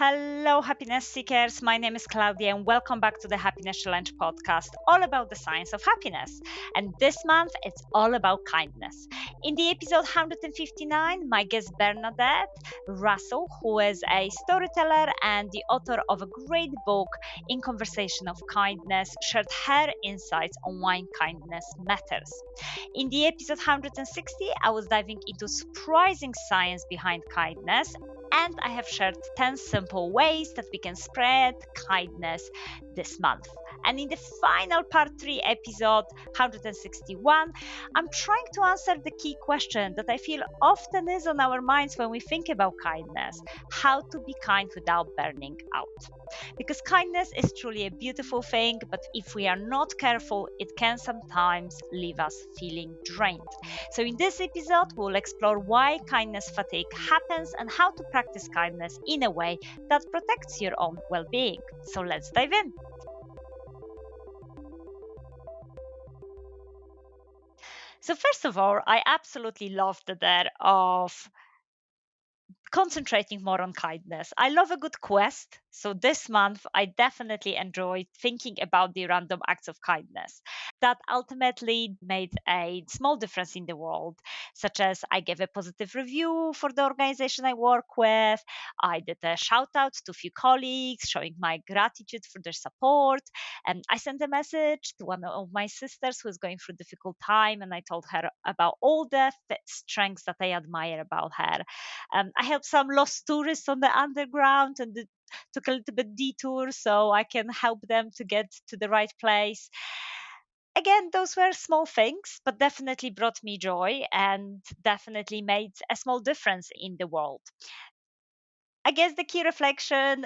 Hello, happiness seekers. My name is Klaudia, and welcome back to the Happiness Challenge podcast, all about the science of happiness. And this month, it's all about kindness. In the episode 159, my guest Bernadette Russell, who is a storyteller and the author of a great book, In Conversation of Kindness, shared her insights on why kindness matters. In the episode 160, I was diving into surprising science behind kindness, and I have shared 10 simple ways that we can spread kindness this month. And in the final part 3 episode 161, I'm trying to answer the key question that I feel often is on our minds when we think about kindness: how to be kind without burning out. Because kindness is truly a beautiful thing, but if we are not careful, it can sometimes leave us feeling drained. So, in this episode, we'll explore why kindness fatigue happens and how to practice kindness in a way that protects your own well being. So, let's dive in. So, first of all, I absolutely love the idea of concentrating more on kindness. I love a good quest. So this month, I definitely enjoyed thinking about the random acts of kindness that ultimately made a small difference in the world, such as I gave a positive review for the organization I work with. I did a shout out to a few colleagues, showing my gratitude for their support. And I sent a message to one of my sisters who is going through a difficult time, and I told her about all the strengths that I admire about her. I helped some lost tourists on the underground and took a little bit detour so I can help them to get to the right place. Again, those were small things, but definitely brought me joy and definitely made a small difference in the world. I guess the key reflection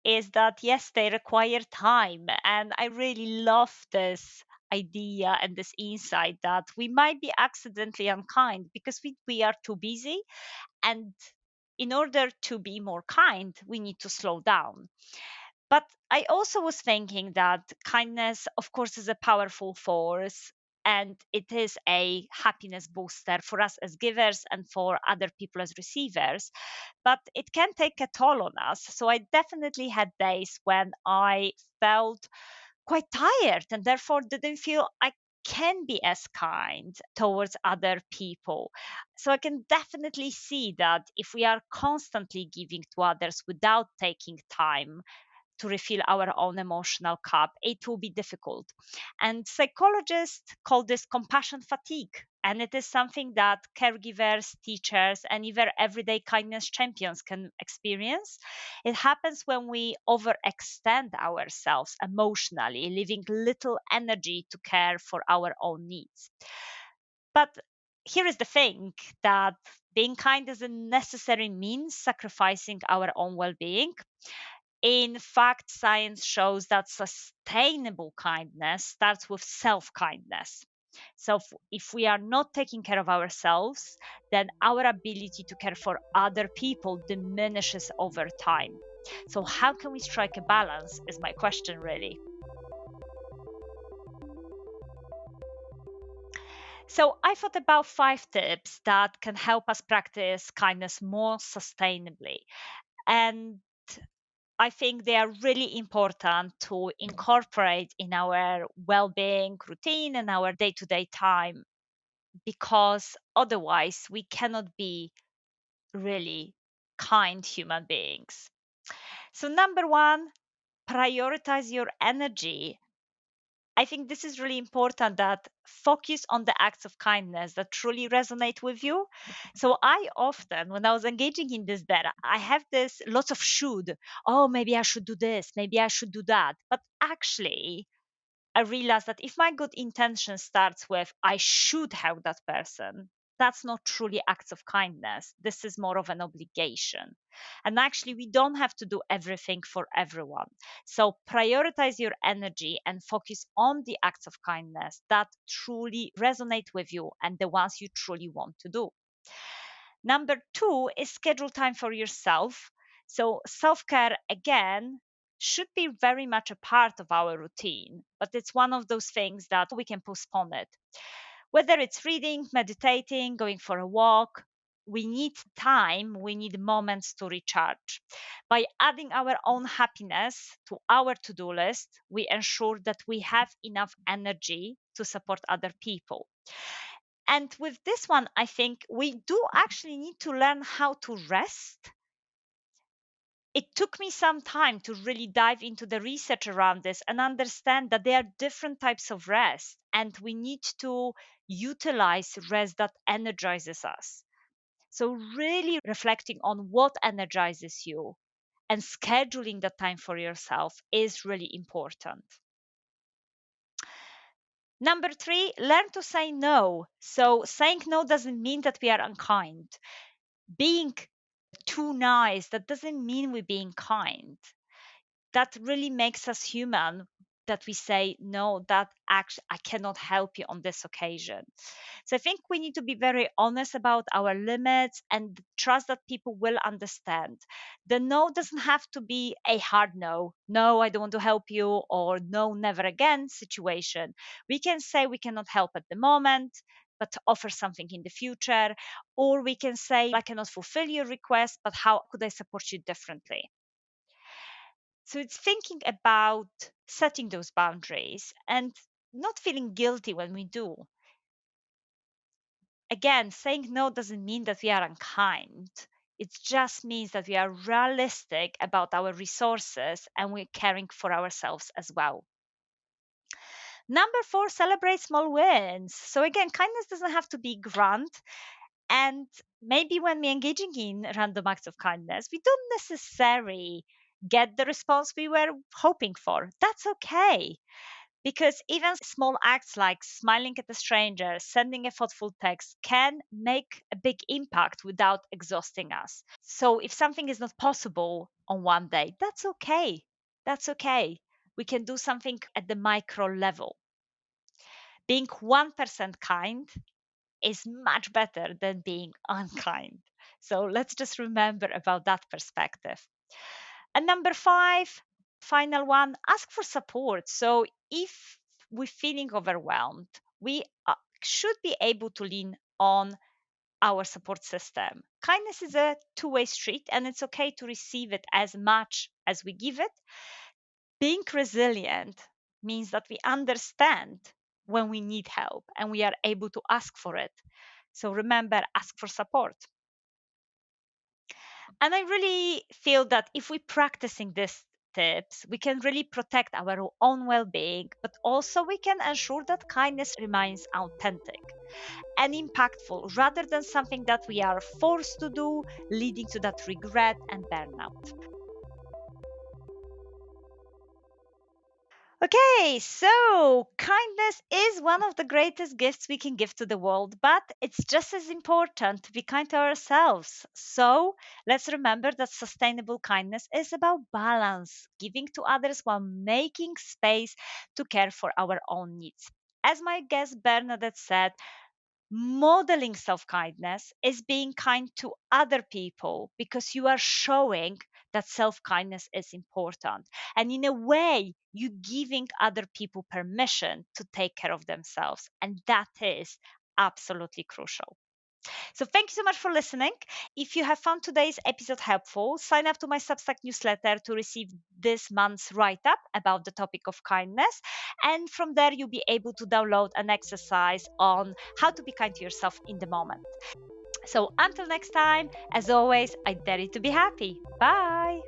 is that yes, they require time. And I really love this idea and this insight that we might be accidentally unkind because we are too busy. And in order to be more kind, we need to slow down. But I also was thinking that kindness, of course, is a powerful force, and it is a happiness booster for us as givers and for other people as receivers. But it can take a toll on us. So I definitely had days when I felt quite tired and therefore didn't feel I can be as kind towards other people. So I can definitely see that if we are constantly giving to others without taking time to refill our own emotional cup, it will be difficult. And psychologists call this compassion fatigue. And it is something that caregivers, teachers, and even everyday kindness champions can experience. It happens when we overextend ourselves emotionally, leaving little energy to care for our own needs. But here is the thing that being kind doesn't necessarily mean sacrificing our own well being. In fact, science shows that sustainable kindness starts with self kindness. So, if we are not taking care of ourselves, then our ability to care for other people diminishes over time. So, how can we strike a balance? Is my question really. So, I thought about 5 tips that can help us practice kindness more sustainably. And I think they are really important to incorporate in our well being routine and our day to day time, because otherwise we cannot be really kind human beings. So, number one, prioritize your energy. I think this is really important, that focus on the acts of kindness that truly resonate with you. So I often, when I was engaging in this data, I have this lots of should. Oh, maybe I should do this, maybe I should do that. But actually, I realized that if my good intention starts with I should help that person, that's not truly acts of kindness. This is more of an obligation. And actually, we don't have to do everything for everyone. So prioritize your energy and focus on the acts of kindness that truly resonate with you and the ones you truly want to do. Number two is schedule time for yourself. So, self care, again, should be very much a part of our routine, but it's one of those things that we can postpone it. Whether it's reading, meditating, going for a walk, we need time, we need moments to recharge. By adding our own happiness to our to do list, we ensure that we have enough energy to support other people. And with this one, I think we do actually need to learn how to rest. It took me some time to really dive into the research around this and understand that there are different types of rest, and we need to utilize rest that energizes us. So, really reflecting on what energizes you and scheduling the time for yourself is really important. Number three, learn to say no. So, saying no doesn't mean that we are unkind. Being too nice, that doesn't mean we're being kind. That really makes us human, that we say no, that actually I cannot help you on this occasion. So I think we need to be very honest about our limits and trust that people will understand. The no doesn't have to be a hard no, no, I don't want to help you, or no, never again situation. We can say we cannot help at the moment, but offer something in the future. Or we can say, I cannot fulfill your request, but how could I support you differently? So it's thinking about setting those boundaries and not feeling guilty when we do. Again, saying no doesn't mean that we are unkind. It just means that we are realistic about our resources and we're caring for ourselves as well. Number four, celebrate small wins. So again, kindness doesn't have to be grand. And maybe when we're engaging in random acts of kindness, we don't necessarily get the response we were hoping for. That's okay. Because even small acts like smiling at a stranger, sending a thoughtful text can make a big impact without exhausting us. So if something is not possible on one day, that's okay. That's okay. We can do something at the micro level. Being 1% kind is much better than being unkind. So let's just remember about that perspective. And number five, final one, ask for support. So if we're feeling overwhelmed, we should be able to lean on our support system. Kindness is a two-way street, and it's okay to receive it as much as we give it. Being resilient means that we understand when we need help and we are able to ask for it. So remember, ask for support. And I really feel that if we're practicing these tips, we can really protect our own well being, but also we can ensure that kindness remains authentic and impactful rather than something that we are forced to do, leading to that regret and burnout. Okay, so kindness is one of the greatest gifts we can give to the world, but it's just as important to be kind to ourselves. So let's remember that sustainable kindness is about balance, giving to others while making space to care for our own needs. As my guest Bernadette said, modeling self kindness is being kind to other people because you are showing that self kindness is important. And in a way, you're giving other people permission to take care of themselves. And that is absolutely crucial. So, thank you so much for listening. If you have found today's episode helpful, sign up to my Substack newsletter to receive this month's write up about the topic of kindness. And from there, you'll be able to download an exercise on how to be kind to yourself in the moment. So, until next time, as always, I dare you to be happy. Bye.